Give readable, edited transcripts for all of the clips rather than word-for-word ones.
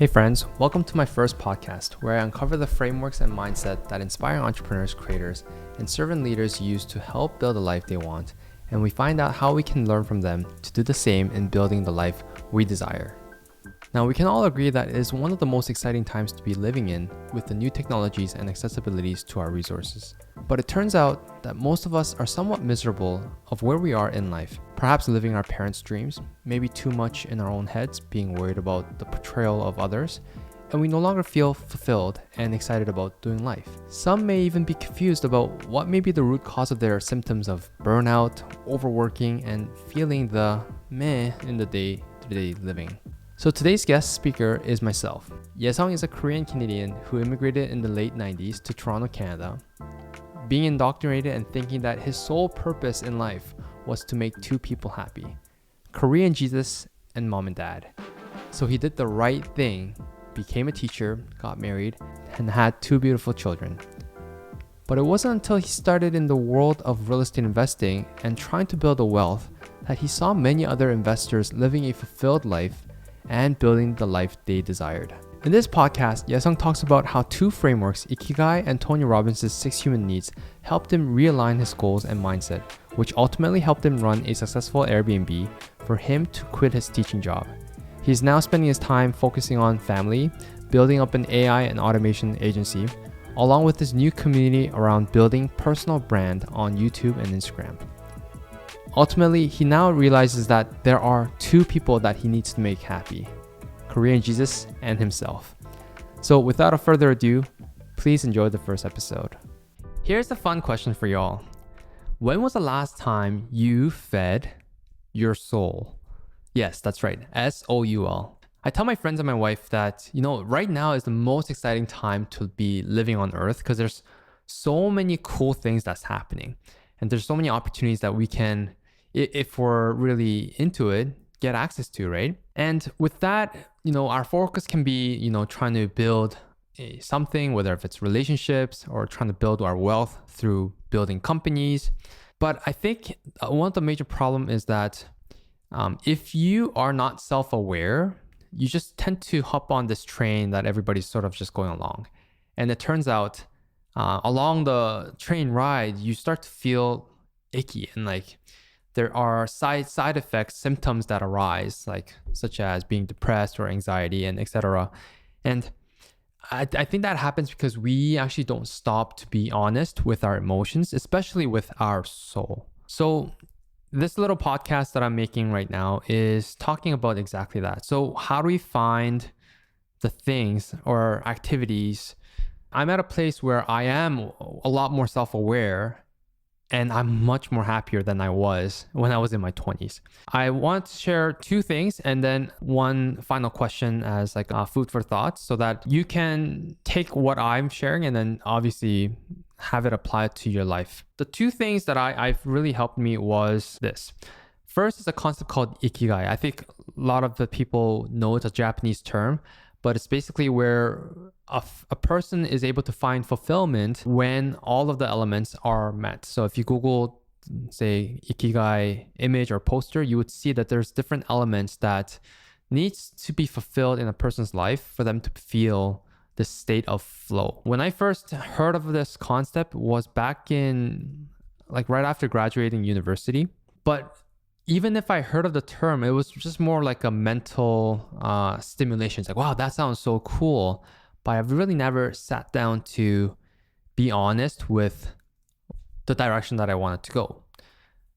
Hey friends, welcome to my first podcast where I uncover the frameworks and mindset that inspire entrepreneurs, creators, and servant leaders use to help build a life they want, and we find out how we can learn from them to do the same in building the life we desire. Now, we can all agree that it is one of the most exciting times to be living in with the new technologies and accessibilities to our resources. But it turns out that most of us are somewhat miserable of where we are in life, perhaps living our parents' dreams, maybe too much in our own heads, being worried about the portrayal of others, and we no longer feel fulfilled and excited about doing life. Some may even be confused about what may be the root cause of their symptoms of burnout, overworking, and feeling the meh in the day-to-day living. So today's guest speaker is myself. Yesung is a Korean Canadian who immigrated in the late 90s to Toronto, Canada, being indoctrinated and thinking that his sole purpose in life was to make two people happy, Korean Jesus and mom and dad. So he did the right thing, became a teacher, got married, and had two beautiful children. But it wasn't until he started in the world of real estate investing and trying to build a wealth that he saw many other investors living a fulfilled life and building the life they desired. In this podcast, Yesung talks about how two frameworks, Ikigai and Tony Robbins' 6 Human Needs, helped him realign his goals and mindset, which ultimately helped him run a successful Airbnb for him to quit his teaching job. He's now spending his time focusing on family, building up an AI and automation agency, along with his new community around building personal brand on YouTube and Instagram. Ultimately, he now realizes that there are two people that he needs to make happy, Korean Jesus and himself. So without a further ado, please enjoy the first episode. Here's a fun question for y'all. When was the last time you fed your soul? Yes, that's right, S-O-U-L. I tell my friends and my wife that, right now is the most exciting time to be living on earth because there's so many cool things that's happening. And there's so many opportunities that we can, if we're really into it, get access to, right? And with that, our focus can be, trying to build something, whether if it's relationships or trying to build our wealth through building companies. But I think one of the major problems is that if you are not self-aware, you just tend to hop on this train that everybody's sort of just going along. And it turns out along the train ride, you start to feel icky and like there are side effects, symptoms that arise, like such as being depressed or anxiety and etc. And I think that happens because we actually don't stop to be honest with our emotions, especially with our soul. So this little podcast that I'm making right now is talking about exactly that. So how do we find the things or activities? I'm at a place where I am a lot more self-aware and I'm much more happier than I was when I was in my 20s. I want to share two things and then one final question as like food for thought so that you can take what I'm sharing and then obviously have it applied to your life. The two things that I've really helped me was this. First is a concept called Ikigai. I think a lot of the people know it's a Japanese term, but it's basically where a person is able to find fulfillment when all of the elements are met. So if you Google, say, Ikigai image or poster, you would see that there's different elements that needs to be fulfilled in a person's life for them to feel this state of flow. When I first heard of this concept was back in like right after graduating university. But even if I heard of the term, it was just more like a mental stimulation. It's like, wow, that sounds so cool. But I've really never sat down to be honest with the direction that I wanted to go.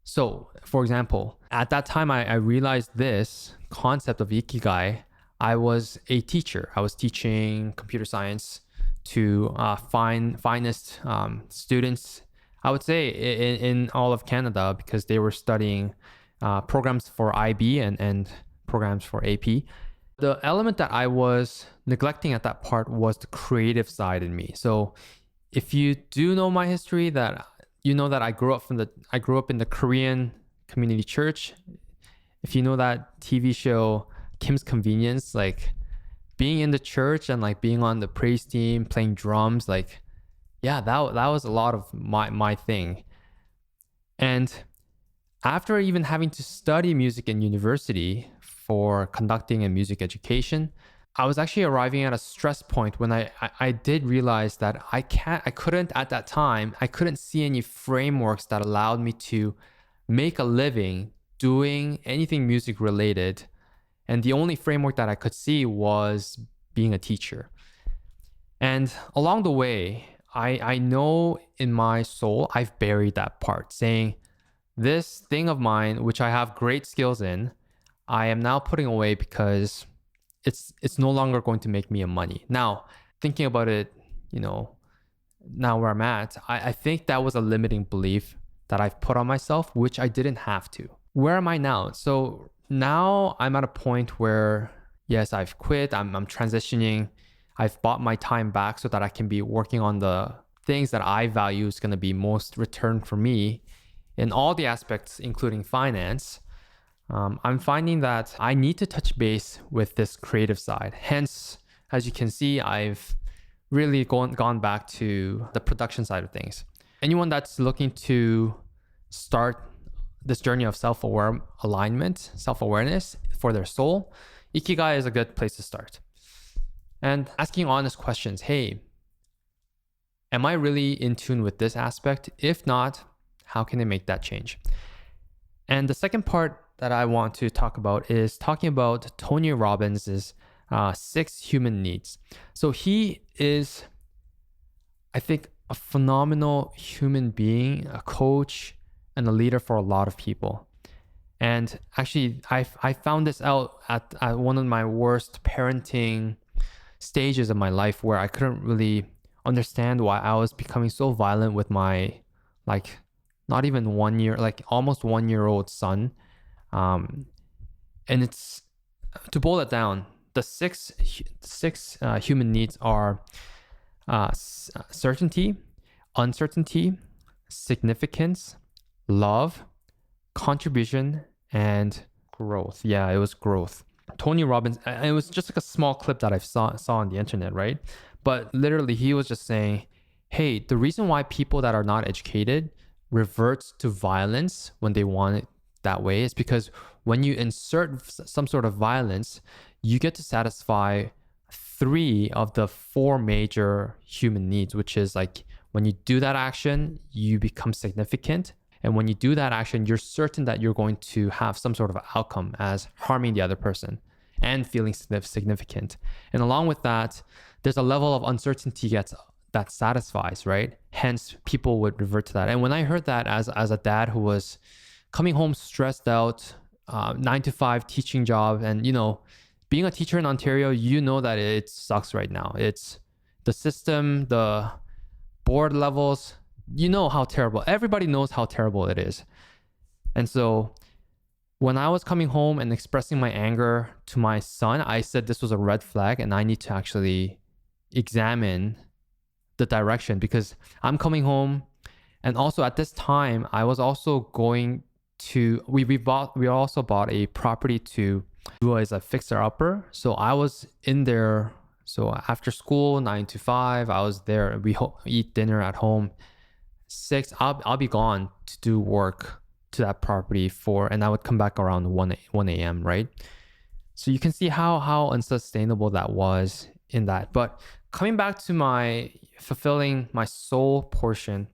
So, for example, at that time, I realized this concept of Ikigai. I was a teacher. I was teaching computer science to finest students, I would say, in all of Canada because they were studying programs for IB and programs for AP. The element that I was neglecting at that part was the creative side in me. So if you do know my history, that you know that I grew up in the Korean community church. If you know that TV show Kim's Convenience, like being in the church and like being on the praise team, playing drums, like yeah, that was a lot of my thing. And after even having to study music in university for conducting a music education, I was actually arriving at a stress point when I did realize that I couldn't at that time, I couldn't see any frameworks that allowed me to make a living doing anything music related. And the only framework that I could see was being a teacher. And along the way, I know in my soul, I've buried that part, saying, this thing of mine, which I have great skills in, I am now putting away because it's no longer going to make me a money. Now, thinking about it, now where I'm at, I think that was a limiting belief that I've put on myself, which I didn't have to. Where am I now? So now I'm at a point where, yes, I've quit, I'm transitioning, I've bought my time back so that I can be working on the things that I value is going to be most return for me in all the aspects, including finance. I'm finding that I need to touch base with this creative side. Hence, as you can see, I've really gone back to the production side of things. Anyone that's looking to start this journey of self-awareness for their soul, Ikigai is a good place to start. And asking honest questions. Hey, am I really in tune with this aspect? If not, how can I make that change? And the second part that I want to talk about is talking about Tony Robbins' 6 human needs. So he is, I think, a phenomenal human being, a coach, and a leader for a lot of people. And actually, I found this out at one of my worst parenting stages of my life, where I couldn't really understand why I was becoming so violent with my, not even 1 year, almost 1 year old son. And it's, to boil it down, the six human needs are certainty, uncertainty, significance, love, contribution, and growth. Yeah, it was growth. Tony Robbins, it was just like a small clip that I saw on the internet, right? But literally he was just saying, hey, the reason why people that are not educated reverts to violence when they want it that way is because when you insert some sort of violence, you get to satisfy 3 of the 4 major human needs, which is when you do that action, you become significant. And when you do that action, you're certain that you're going to have some sort of outcome as harming the other person and feeling significant. And along with that, there's a level of uncertainty that satisfies, right? Hence, people would revert to that. And when I heard that as a dad who was coming home stressed out, 9 to 5 teaching job, and being a teacher in Ontario, that it sucks right now. It's the system, the board levels, how terrible. Everybody knows how terrible it is. And so when I was coming home and expressing my anger to my son, I said this was a red flag and I need to actually examine the direction, because I'm coming home. And also at this time, I was also going to, we also bought a property to do as a fixer upper. So I was in there. So after school, 9 to 5, I was there. We eat dinner at home. 6, I'll be gone to do work to that property and I would come back around 1 a.m., right? So you can see how unsustainable that was in that. But coming back to my fulfilling my soul portion,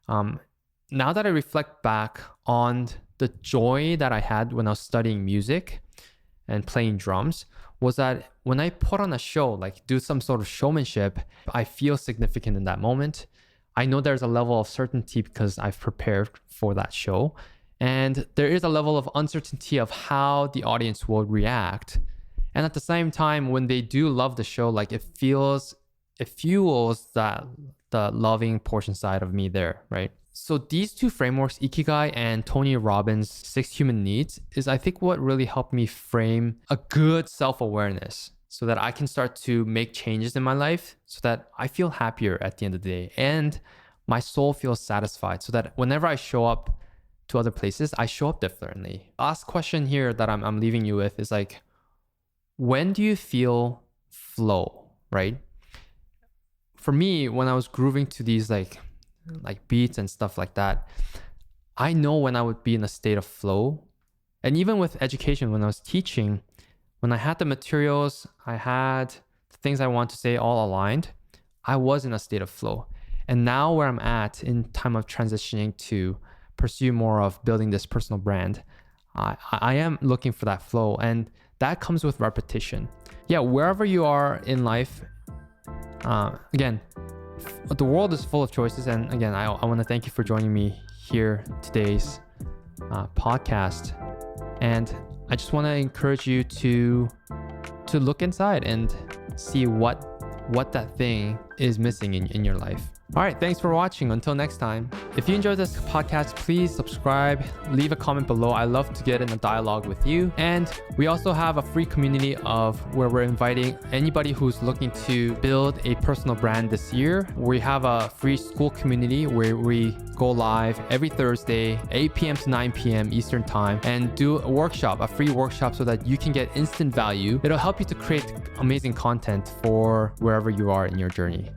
now that I reflect back on the joy that I had when I was studying music and playing drums, was that when I put on a show, do some sort of showmanship, I feel significant in that moment. I know there's a level of certainty because I've prepared for that show. And there is a level of uncertainty of how the audience will react. And at the same time, when they do love the show, it fuels the loving portion side of me there, right? So these 2 frameworks, Ikigai and Tony Robbins' 6 human needs, is I think what really helped me frame a good self-awareness so that I can start to make changes in my life so that I feel happier at the end of the day and my soul feels satisfied, so that whenever I show up to other places, I show up differently. Last question here that I'm leaving you with is when do you feel flow, right? For me, when I was grooving to these beats and stuff like that, I know when I would be in a state of flow. And even with education, when I was teaching, When I had the materials, I had the things I want to say all aligned, I was in a state of flow. And now where I'm at in time of transitioning to pursue more of building this personal brand, I am looking for that flow, and that comes with repetition. Yeah, wherever you are in life, again, the world is full of choices. And again, I want to thank you for joining me here today's podcast. And I just want to encourage you to look inside and see what that thing is missing in your life. All right, thanks for watching. Until next time. If you enjoyed this podcast, please subscribe, leave a comment below. I love to get in a dialogue with you. And we also have a free community of where we're inviting anybody who's looking to build a personal brand this year. We have a free school community where we go live every Thursday, 8 p.m. to 9 p.m. Eastern time, and do a workshop, a free workshop, so that you can get instant value. It'll help you to create amazing content for wherever you are in your journey.